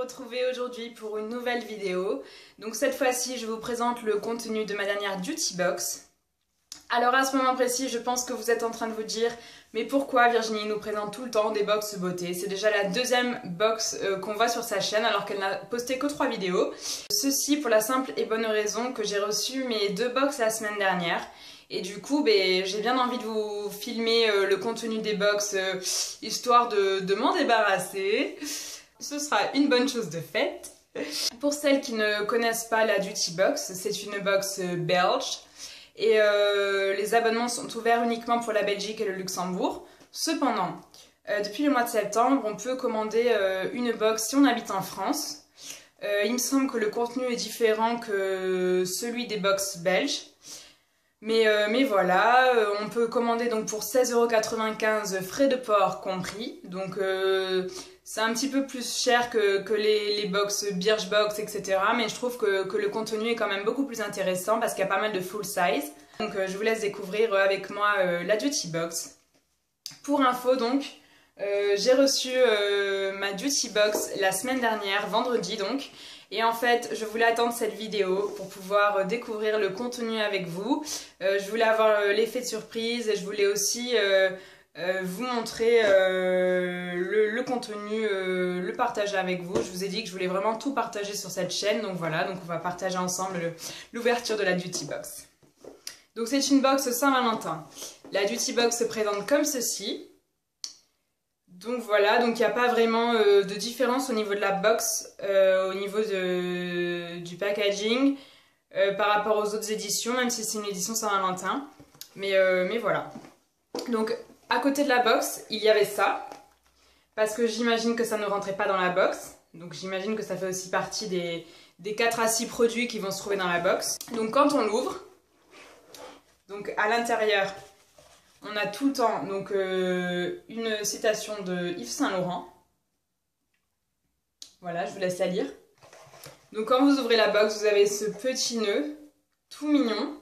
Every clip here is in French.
retrouver aujourd'hui pour une nouvelle vidéo. Donc cette fois-ci, je vous présente le contenu de ma dernière Duty Box. Alors à ce moment précis, je pense que vous êtes en train de vous dire mais pourquoi Virginie nous présente tout le temps des box beauté? C'est déjà la deuxième box qu'on voit sur sa chaîne alors qu'elle n'a posté que 3 vidéos. Ceci pour la simple et bonne raison que j'ai reçu mes 2 box la semaine dernière. Et du coup, j'ai bien envie de vous filmer le contenu des box histoire de m'en débarrasser. Ce sera une bonne chose de faite. Pour celles qui ne connaissent pas la Duty Box, c'est une box belge. Et les abonnements sont ouverts uniquement pour la Belgique et le Luxembourg. Cependant, depuis le mois de septembre, on peut commander une box si on habite en France. Il me semble que le contenu est différent que celui des box belges. Mais voilà, on peut commander donc pour 16,95 € frais de port compris. Donc c'est un petit peu plus cher que les box Birchbox, etc. Mais je trouve que le contenu est quand même beaucoup plus intéressant parce qu'il y a pas mal de full size. Donc je vous laisse découvrir avec moi la Duty Box. Pour info donc, j'ai reçu ma Duty Box la semaine dernière, vendredi donc. Et en fait, je voulais attendre cette vidéo pour pouvoir découvrir le contenu avec vous. Je voulais avoir l'effet de surprise et je voulais aussi vous montrer le contenu, le partager avec vous. Je vous ai dit que je voulais vraiment tout partager sur cette chaîne. Donc voilà, donc on va partager ensemble l'ouverture de la Duty Box. Donc c'est une box Saint-Valentin. La Duty Box se présente comme ceci. Donc voilà, donc il n'y a pas vraiment de différence au niveau de la box, au niveau du packaging par rapport aux autres éditions, même si c'est une édition Saint-Valentin. Mais voilà. Donc à côté de la box, il y avait ça, parce que j'imagine que ça ne rentrait pas dans la box. Donc j'imagine que ça fait aussi partie des 4 à 6 produits qui vont se trouver dans la box. Donc quand on l'ouvre, donc à l'intérieur, on a tout le temps donc, une citation de Yves Saint Laurent. Voilà, je vous laisse la lire. Donc quand vous ouvrez la box, vous avez ce petit nœud, tout mignon.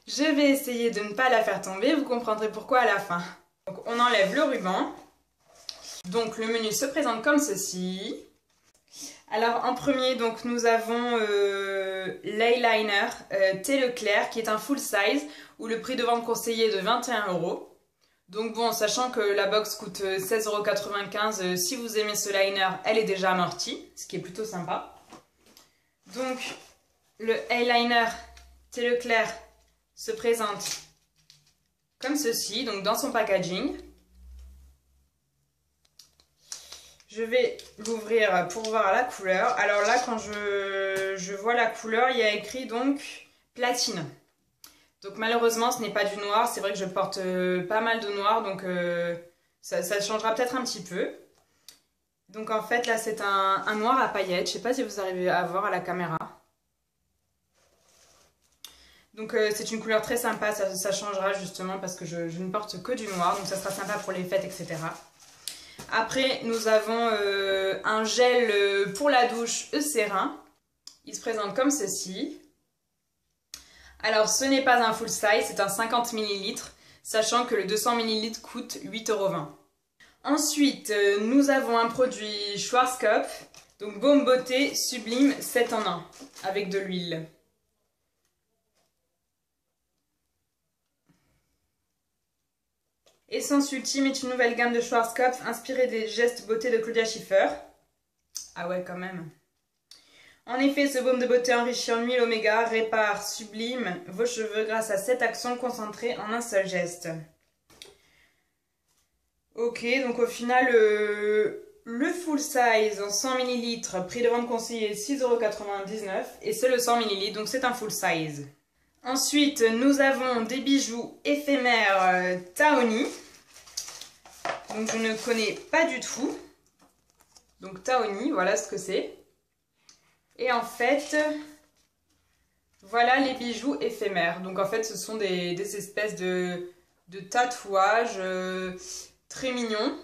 Je vais essayer de ne pas la faire tomber, vous comprendrez pourquoi à la fin. Donc on enlève le ruban. Donc le menu se présente comme ceci. Alors en premier, donc, nous avons l'eyeliner Thé Leclerc qui est un full size où le prix de vente conseillé est de 21 €. Donc bon, sachant que la box coûte 16,95 €, si vous aimez ce liner, elle est déjà amortie, ce qui est plutôt sympa. Donc le eyeliner Thé Leclerc se présente comme ceci, donc dans son packaging. Je vais l'ouvrir pour voir la couleur. Alors là, quand je vois la couleur, il y a écrit donc platine. Donc malheureusement, ce n'est pas du noir. C'est vrai que je porte pas mal de noir, donc ça changera peut-être un petit peu. Donc en fait, là, c'est un noir à paillettes. Je ne sais pas si vous arrivez à voir à la caméra. Donc c'est une couleur très sympa. Ça changera justement parce que je ne porte que du noir. Donc ça sera sympa pour les fêtes, etc. Après, nous avons un gel pour la douche Eucérin. Il se présente comme ceci. Alors, ce n'est pas un full size, c'est un 50 ml, sachant que le 200 ml coûte 8,20 €. Ensuite, nous avons un produit Schwarzkopf, donc Baume Beauté Sublime 7 en 1, avec de l'huile. Essence Ultime est une nouvelle gamme de Schwarzkopf inspirée des gestes beauté de Claudia Schiffer. Ah ouais, quand même. En effet, ce baume de beauté enrichi en huile oméga répare, sublime vos cheveux grâce à 7 actions concentrées en un seul geste. Ok, donc au final, le full size en 100 ml, prix de vente conseillé 6,99 € et c'est le 100 ml, donc c'est un full size. Ensuite, nous avons des bijoux éphémères Taoni. Donc, je ne connais pas du tout. Donc, Taoni, voilà ce que c'est. Et en fait, voilà les bijoux éphémères. Donc, en fait, ce sont des espèces de tatouages très mignons.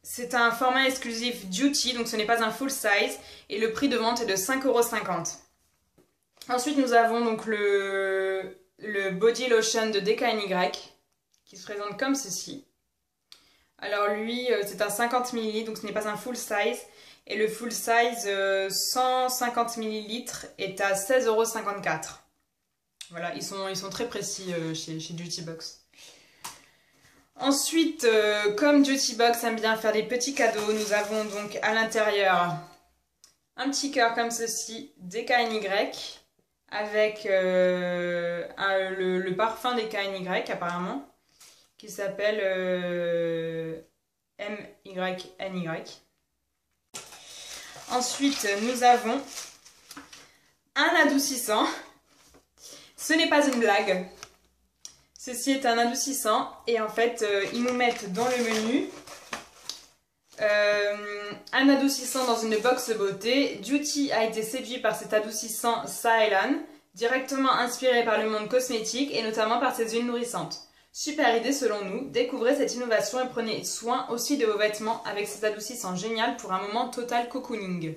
C'est un format exclusif Duty, donc ce n'est pas un full size. Et le prix de vente est de 5,50 €. Ensuite, nous avons donc le Body Lotion de DKNY qui se présente comme ceci. Alors lui, c'est un 50 ml, donc ce n'est pas un full size. Et le full size 150 ml est à 16,54 €. Voilà, ils sont très précis chez Dutybox. Ensuite, comme Dutybox aime bien faire des petits cadeaux, nous avons donc à l'intérieur un petit cœur comme ceci, des KNY, avec le parfum des KNY apparemment, qui s'appelle MYNY. Ensuite, nous avons un adoucissant. Ce n'est pas une blague. Ceci est un adoucissant et en fait, ils nous mettent dans le menu un adoucissant dans une box beauté. Duty a été séduit par cet adoucissant Saelan, directement inspiré par le monde cosmétique et notamment par ses huiles nourrissantes. Super idée selon nous, découvrez cette innovation et prenez soin aussi de vos vêtements avec cet adoucissant génial pour un moment total cocooning.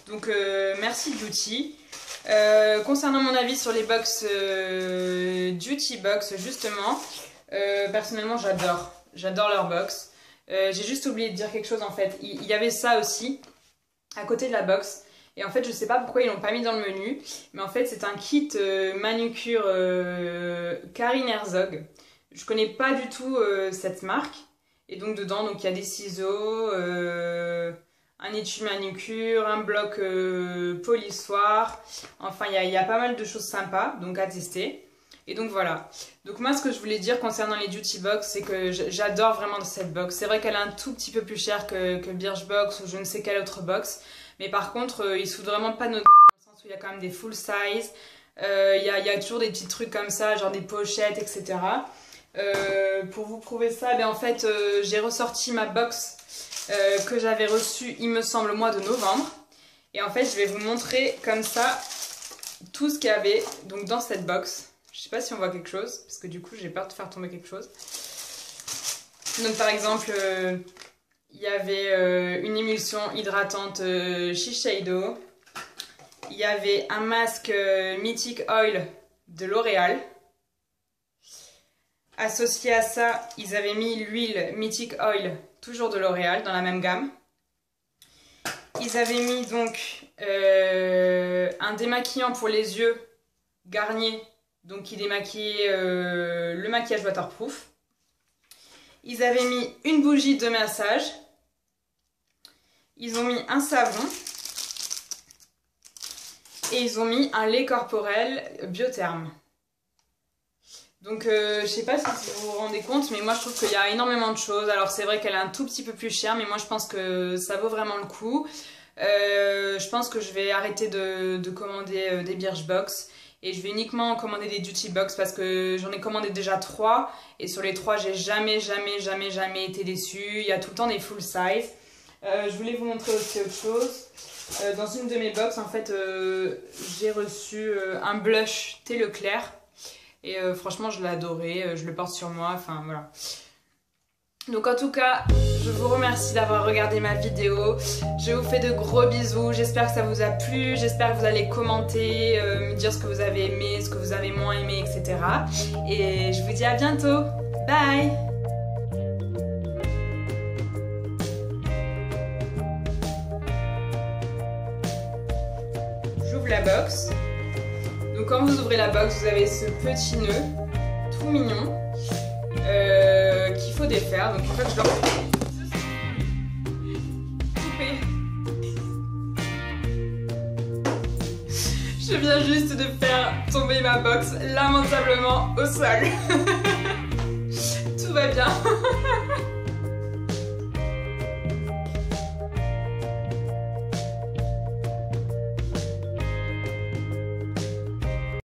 Donc merci Duty. Concernant mon avis sur les box Dutybox justement, personnellement j'adore leur box. J'ai juste oublié de dire quelque chose en fait, il y avait ça aussi à côté de la box. Et en fait, je sais pas pourquoi ils l'ont pas mis dans le menu, mais en fait, c'est un kit manucure Karine Herzog. Je connais pas du tout cette marque. Et donc, dedans, il y a des ciseaux, un étui manucure, un bloc polissoir. Enfin, il y a pas mal de choses sympas, donc à tester. Et donc, voilà. Donc, moi, ce que je voulais dire concernant les Dutybox, c'est que j'adore vraiment cette box. C'est vrai qu'elle est un tout petit peu plus chère que Birchbox ou je ne sais quelle autre box. Mais par contre, ils se foutent vraiment pas de notre gueule, dans le sens où il y a quand même des full size. Il y a toujours des petits trucs comme ça, genre des pochettes, etc. Pour vous prouver ça, en fait, j'ai ressorti ma box que j'avais reçue, il me semble, au mois de novembre. Et en fait, je vais vous montrer comme ça tout ce qu'il y avait donc, dans cette box. Je sais pas si on voit quelque chose, parce que du coup, j'ai peur de faire tomber quelque chose. Donc, par exemple... il y avait une émulsion hydratante Shiseido. Il y avait un masque Mythic Oil de L'Oréal. Associé à ça, ils avaient mis l'huile Mythic Oil, toujours de L'Oréal, dans la même gamme. Ils avaient mis donc un démaquillant pour les yeux Garnier, donc qui démaquillait le maquillage waterproof. Ils avaient mis une bougie de massage. Ils ont mis un savon. Et ils ont mis un lait corporel Biotherme. Donc je sais pas si vous vous rendez compte, mais moi je trouve qu'il y a énormément de choses. Alors c'est vrai qu'elle est un tout petit peu plus chère, mais moi je pense que ça vaut vraiment le coup. Je pense que je vais arrêter de commander des Birchbox. Et je vais uniquement commander des Dutybox parce que j'en ai commandé déjà 3. Et sur les 3, j'ai jamais été déçue. Il y a tout le temps des full size. Je voulais vous montrer aussi autre chose. Dans une de mes box, en fait, j'ai reçu un blush thé Leclerc. Et franchement, je l'ai adoré. Je le porte sur moi. Enfin, voilà. Donc en tout cas, je vous remercie d'avoir regardé ma vidéo. Je vous fais de gros bisous. J'espère que ça vous a plu. J'espère que vous allez commenter, me dire ce que vous avez aimé, ce que vous avez moins aimé, etc. Et je vous dis à bientôt. Bye! J'ouvre la box. Donc quand vous ouvrez la box, vous avez ce petit nœud tout mignon. Qu'il faut défaire, donc en fait je leur couper. Je viens juste de faire tomber ma box lamentablement au sol. Tout va bien.